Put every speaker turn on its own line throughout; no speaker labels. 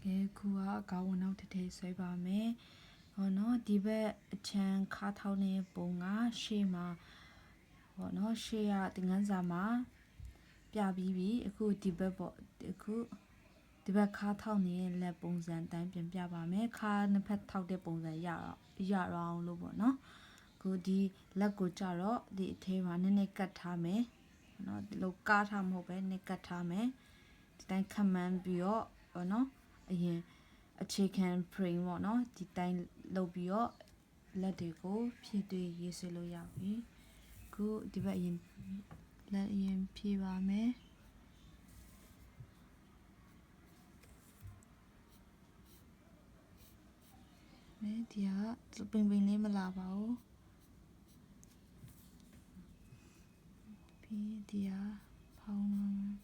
Kua gawan out today so ba me. Oh no, dibe chan kat how ne bonga shema. Oh no, shea dengan zama. Pia bibi, aku dibe bo, aku dibe kat how ne le bongzan time pia ba me. Ka ne pet how de bongzan ya round lo bo no. Ku di le go jaro di the ma ne kat ha me. No, lo kat ha mo be ne kat ha me. Time command bio, oh no. A chicken print what no the time lobby let it go phi tui ye se lo ya bi ku di ba yin let yin phi ba me me dia pin pin le ma la ba o phi dia phang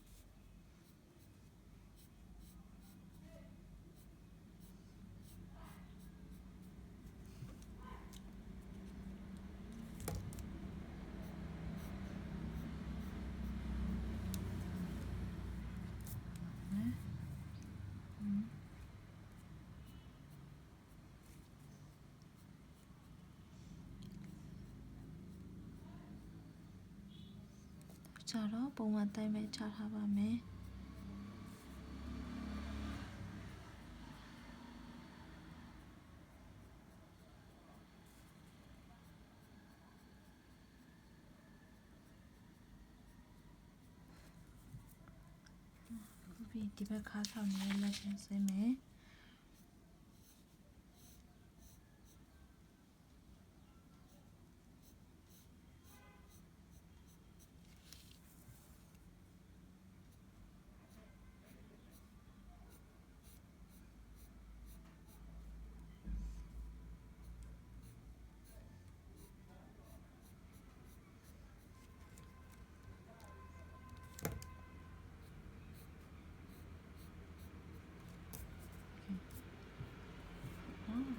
cha ro pong wan tai me cha tha ba me phi di ba kha tha me la se me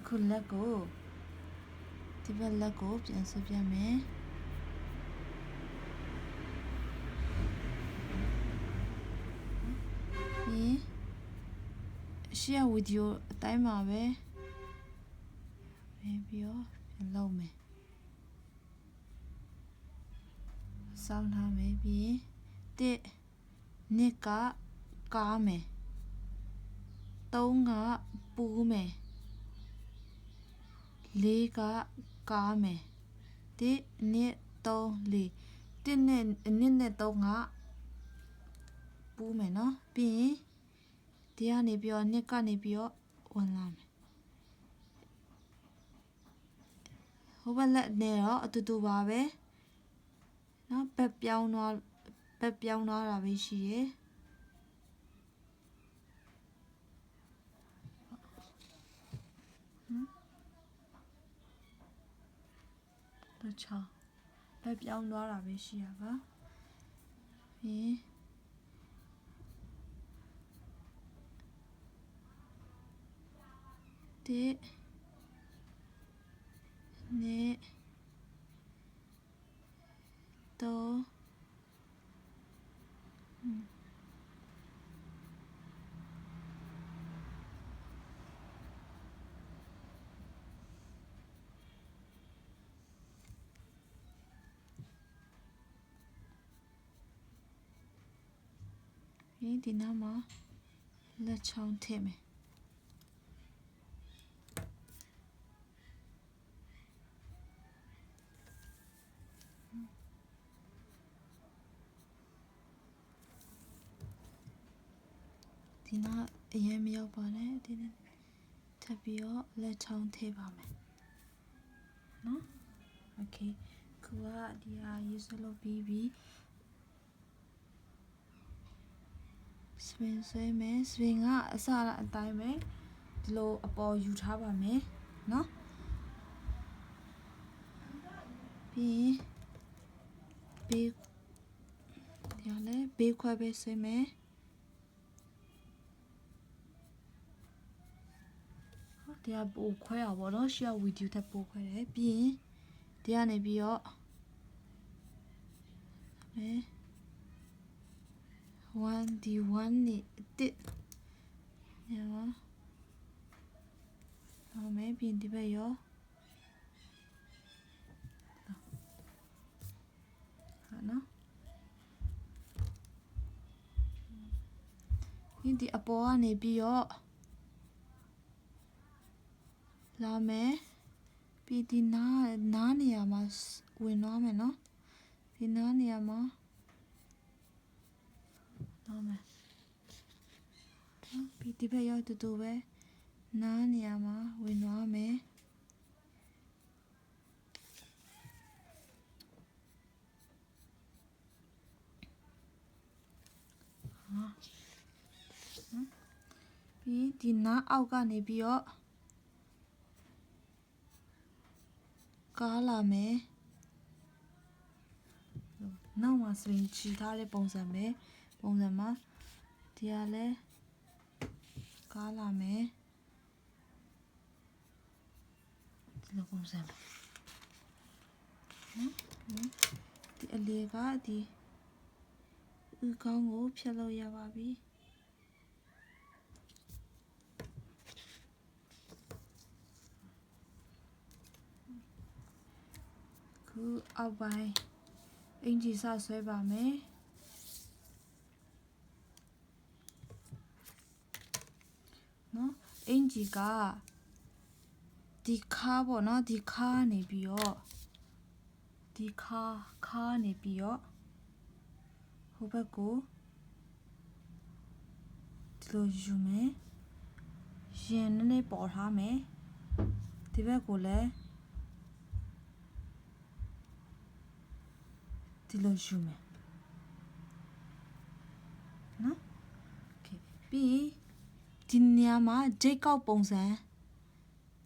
ku let go di ba let go pian se pian me pi share video အတိုင်းမှာပဲပြီးတော့ပြန်လုပ်မယ်စောင်းထားမယ်ပြီးရင်တစ်နှစ်ကကားမယ်သုံးကပူးမယ်လေးကကားမယ်တစ်နှစ်သုံးလေးတစ်နဲ့နှစ်နဲ့သုံးကပူးမယ်နော်ပြီးရင်ဒီကနေပြီးတော့နှစ်ကနေပြီးတော့ဝင်လာမယ်ဟိုဘက်လက်နဲ့တော့အတူတူပါပဲနော်ဘက်ပြောင်းသွားတာပဲရှိရယ်တခြားဘက်ပြောင်းသွားတာပဲရှိရပါပြီးတစ်နှစ်သုံးဒီနားမှာလက်ချောင်းထည့်မယ်ဒီနားအရင်မရောက်ပါနဲ့ဒီနဲ့ထပ်ပြီးတော့လက်ချောင်းထည့်ပါမယ်နော်โอเคခုကဒီဟာရေးစလုပ်ပြီးပြီစပင်ဆွဲမယ်စပင်ကအစအတိုင်းပဲဒီလိုအပေါ်ယူထားပါမယ်နော်ပြီးဘေးဒီလေဘေးခွဲပဲဆွဲမယ်ဒီကပိုခွဲရပါတော့ရှေ့ဝီဒီယိုထပ်ပိုခွဲတယ်ပြီးရင်ဒီကနေပြီးတော့1D1 နေတစ်ညော maybe in the way yo. No? In the apoa ne be yo. La me be the nania mas win no? The nania ma. No me. Be the way yo to do it. Nania ma win me. Be the na auga ne be yo. Gala me. Now must be cheetah bonsame. Bonsama. Diale. Gala me. The bonsam. The alega the Ugango Pialo Yababi. Good out by Angie Sauce by me. No, Angie ga the car not the car ne bio. The car ne bio. Hope go. Tilo jume. Jenny Borhame. The vegole. Tilo jume. No? Okay. B. Tinyama Jacob Bonsan.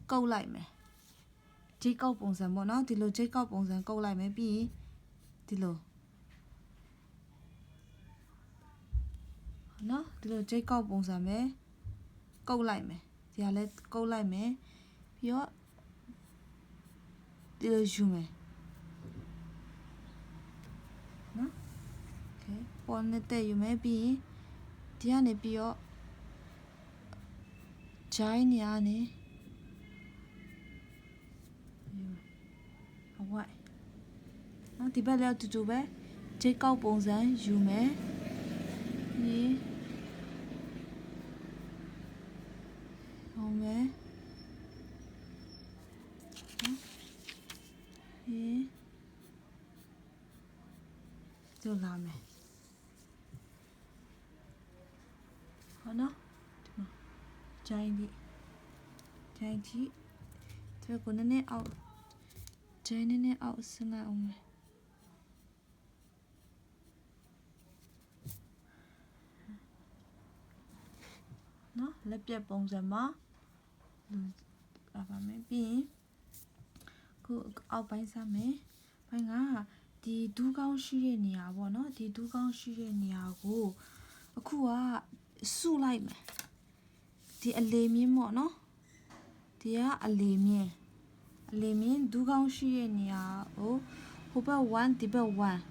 Go like me. Jacob Bonsan, but now Tilo Jacob Bonsan go like me. B. Tilo. No? Tilo Jacob Bonsan me. Go like me. Yeah, let go like me. Yo. Tilo jume. No? Okay. Bonnet you may be. Diane be your. Giant What? Now the belly to do it. Take out bones and you may. Ye. Oh, me. Ye. Still lame. Oh, no? Giant. They're going to out. Giant out. No, let your bones and ma. Maybe go out by some the Dugan Shirenia, one, the Dugan Shirenia go. A kua so like me. The alemi mono. Dear alemi. Alemi Dugan Shirenia. Oh, hope one, the bell one.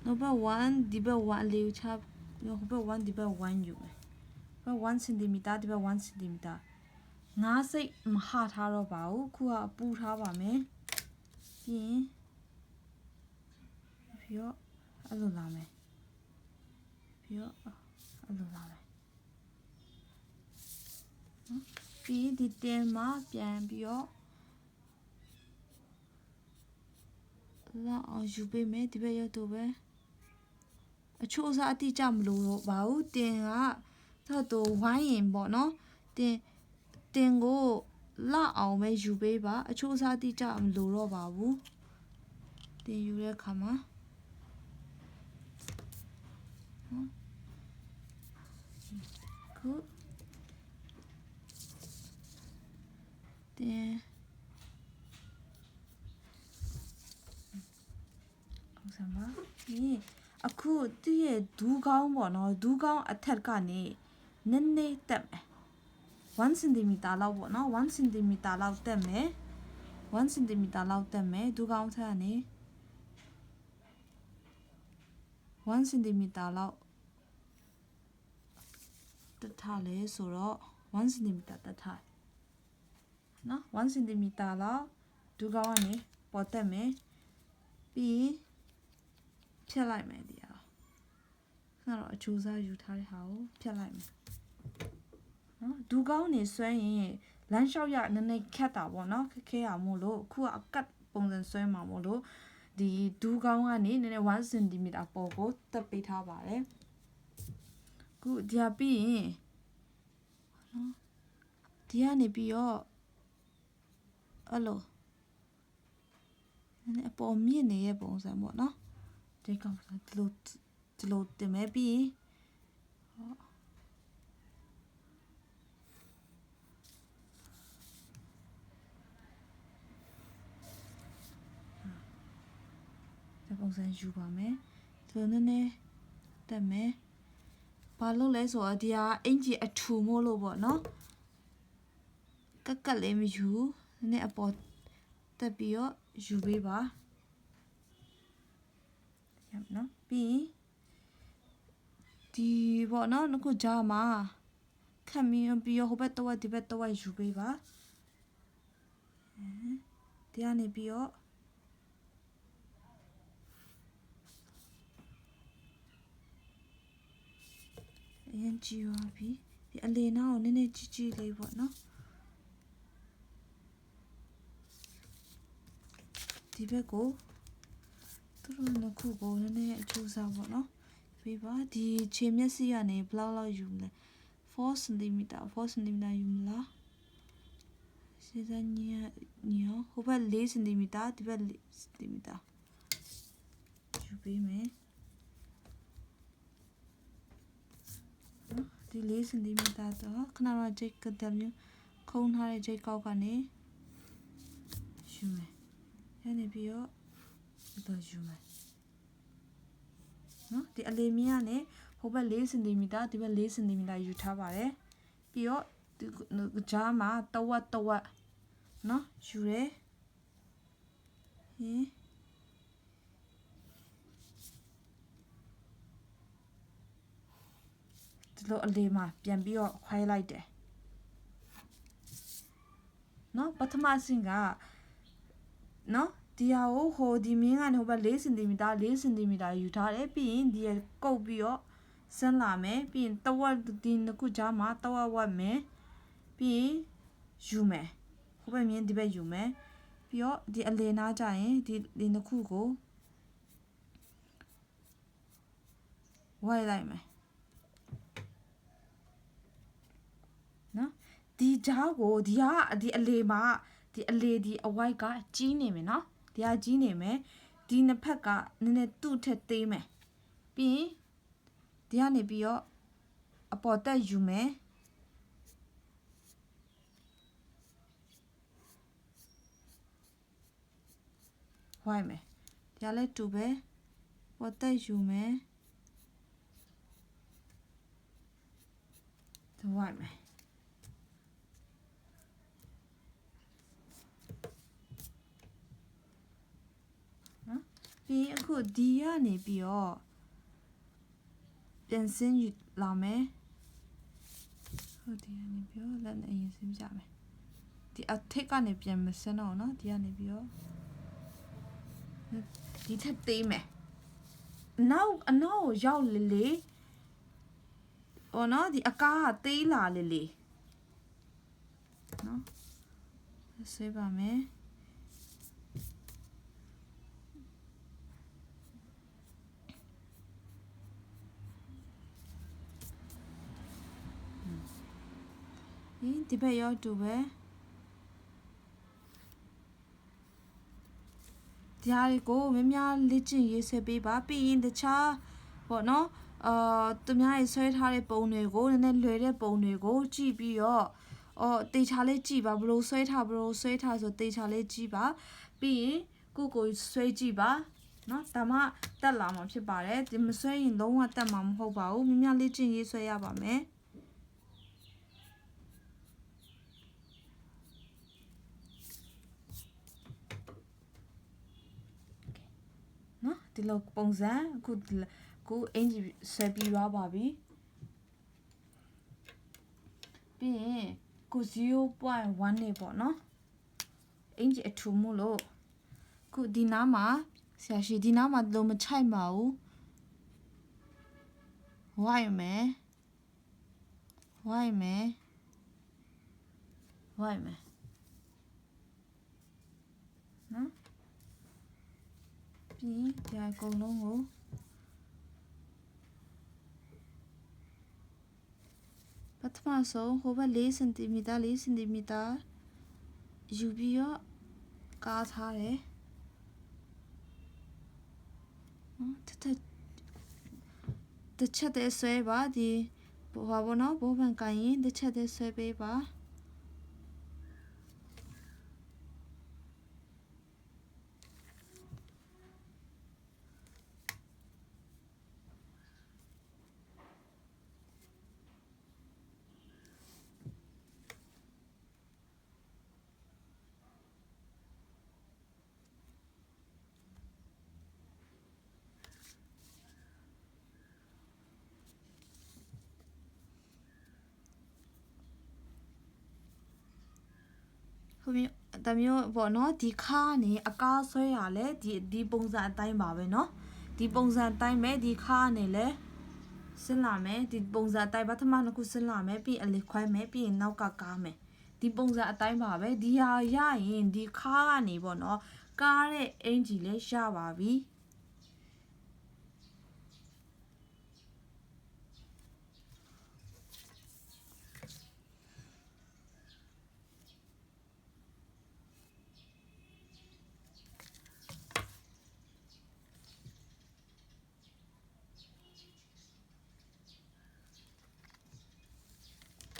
No, but one, the bell one, little chap. No, hope one, the bell one you. But 1 centimeter, the 1 centimeter. Now say, heart harrow bow, kua boot harbor me. If you're a lame. If you're a lame. Be the dema, bien, bio. La you be made the way to wear. A chose at the jam low bow, then to wine, but no, then go la I'll make you baby. A chose at the jam low babu. Then you will come. Good. Then. A cool dear do gown one or do gown a tergani. Nene them 1 centimeter loud one or 1 centimeter loud them, 1 centimeter loud them, do gown tani 1 centimeter loud the tally so 1 centimeter the tie. နော်1 cm လောက်ဒူးကောင်းကနေပေါ်တက်မယ်ပြီးဖြတ်လိုက်မယ်ဒီအောင်ခဏတော့အချိုးစားယူထားတဲ့ဟာကိုဖြတ်လိုက်မယ်နော်ဒူးကောင်းနေဆွဲရင်လမ်းလျှောက်ရနည်းနည်းခက်တာပေါ့နော်ခက်ခဲရမို့လို့အခုကအကတ်ပုံစံဆွဲမှာမို့လို့ဒီဒူးကောင်းကနေနည်းနည်း1 cm ပေါ်ကိုတက်ပေးထားပါတယ်ခုဒီဟာပြီးရင်နော်ဒီကနေပြီးတော့အဲ့လိုနည်းနည်းအပေါ်မြင့်နေတဲ့ပုံစံပေါ့နော်ဒီကောင်ဒီလိုတင်မဲ့ပြီးဒီပုံစံယူပါမယ်ဒီလိုနည်းနည်းတက်မယ်ဘာလို့လဲဆိုတော့ဒီဟာအင်ဂျီအထူမို့လို့ပေါ့နော်ကက်လေးမယူနည်းနည်းအပေါ်တက်ပြီးတော့ယူပေးပါရမယ်နော်ပြီးဒီပေါ့နော်ခုကြားမှာခက်မီပြီးတော့ဟိုဘက်တော့ဒီဘက်တော့ယူပေးပါဒီကနေပြီးတော့အရင်ကြည့်ပါပြီဒီအလေနာကိုနည်းနည်းကြည့်ကြည့်လေးပေါ့နော်ဒီဘက်ကိုသူတို့နှစ်ခုကိုနည်းနည်းအချိုးစားပေါ့နော်ပြီးပါဒီခြေမျက်စိကနေဘယ်လောက်ယူမလဲ4 cm 4 cm ယူမလားစေစညဟိုဘက်4 cm ဒီဘက်4 cm ယူပေးမယ်ဒီ4 cm တော့ခဏတော့ဂျိတ်ကတမျိုးခုံးထားတဲ့ဂျိတ်ကောက်ကနေယူမယ်ရနေပြီးတော့တော့ယူမယ်နော်ဒီအလေးမြင့်ကနေဟိုဘက်4 cm ဒီဘက်4 cm ယူထားပါတယ်ပြီးတော့ဒီကြားမှာတဝက်နော်ယူရဲဟင်းဒီလိုအလေးမှာပြန်ပြီးတော့ခွဲလိုက်တယ်နော်ပထမဆင့်ကနော်ဒီဟာကိုဟိုဒီမင်းကနေဟိုဘက်4 cm 4 cm ယူထားတယ်ပြီးရင်ဒီကုတ်ပြီးတော့ဆင်းလာမယ်ပြီးရင်တဝက်ဒီနှစ်ခုကြားမှာတဝက်ဝက်မယ်ပြီးရင်ယူမယ်ဟိုဘက်မြင်းဒီဘက်ယူမယ်ပြီးတော့ဒီအလေနားကြရင်ဒီနှစ်ခုကိုဝိုက်လိုက်မယ်နော်ဒီကြားကိုဒီအလေမှာဒီအလေဒီအဝိုက်ကကြီးနေမယ်နော်ဒီကကြီးနေမယ်ဒီနှစ်ဖက်ကနည်းနည်းသူ့ထက်သေးမယ်ပြီးရင်ဒီကနေပြီးတော့အပေါ်တက်ယူမယ်ဝိုက်မယ်ဒီကလည်းတူပဲပေါ်တက်ယူမယ်ဒီဝိုက်မယ်ပြီးအခုဒီကနေပြီးတော့ပြန်ဆင်းယူလာမယ်ဟုတ်ဒီကနေပြီးတော့လက်နဲ့အရင်ဆင်းပြမယ်ဒီအထိတ်ကနေပြန်မဆင်းတော့နော်ဒီကနေပြီးတော့ဒီထက်သေးမယ်အနောက်ကိုရောက်လေဟောနော်ဒီအကားကသေးလာလေနော်ဆွဲပါမယ်ဒီဘက်ရောက်တူပဲဒီဟာကိုမများလက်ကျင့်ရေးဆွဲပေးပါပြီးရင်တခြားပေါ့နော်သူများရေးဆွဲထားတဲ့ပုံတွေကိုနည်းနည်းလွယ်တဲ့ပုံတွေကိုကြည့်ပြီးတော့တေချာလေးကြည့်ပါဘလို့ဆွဲထားဆိုတေချာလေးကြည့်ပါပြီးရင်ကိုဆွဲကြည့်ပါနော်ဒါမှတက်လာမှာဖြစ်ပါတယ်ဒီမဆွဲရင်လုံးဝတက်မှာမဟုတ်ပါဘူးမများလက်ကျင့်ရေးဆွဲရပါမယ်နော်ဒီလိုပုံစံအခုအင်ဂျီဆွဲပြီးသွားပါပြီပြီးရင်ကို 0.1 နေပေါ့နော် inji a tumulo. Could dinama, sashi dinama loma chaimau. Why me? Why me? Why me? No? P, yeah, go long. But my so, over 4 centimeter, you be your gas high. The chat is so bad, the Pavona, Bob and Kain, the chat is so paper. The mule, but not the carney, a car so yale, the bones at time babe, no? The bones at time made the carney, Salame, the bones at time, but a man who salame be a liquid maybe in Naukakame. The bones at time babe, the ya in the carney, bono, care angel shawabi.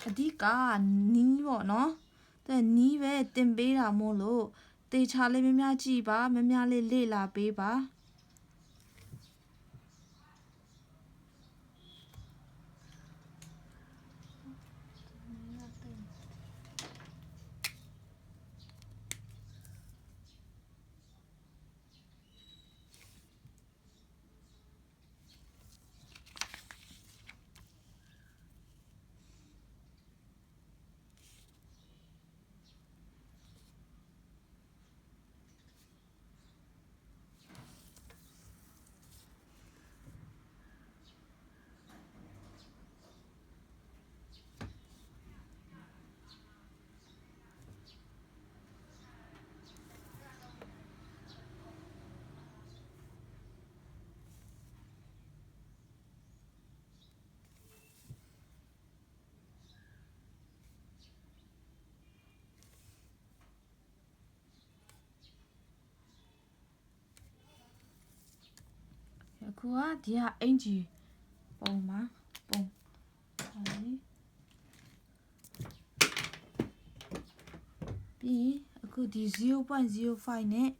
Dika, ni no? The ni ve timbera molo. They charlie mimia jiba, mimia lila beba. Kua dia angel. Bong ma, bong. B, a good 0.05 net.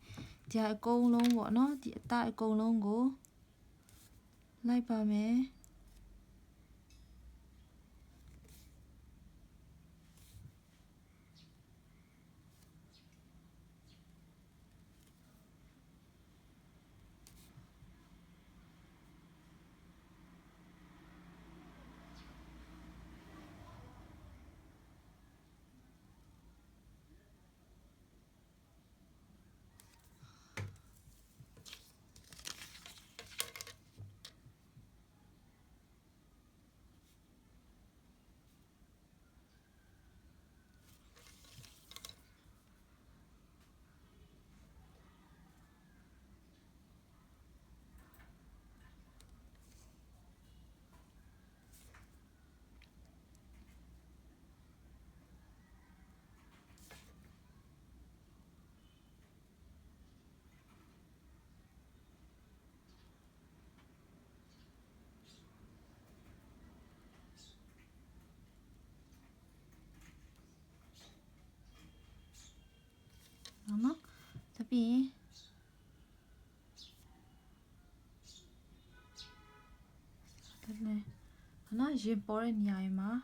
Dia go long what not? That go long go. Like by me. No, tapi Hana je bore nyai ma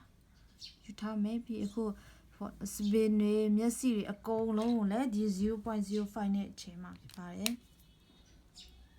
Utah maybe a go for a spin me a series a go long le 0.05 net chema pare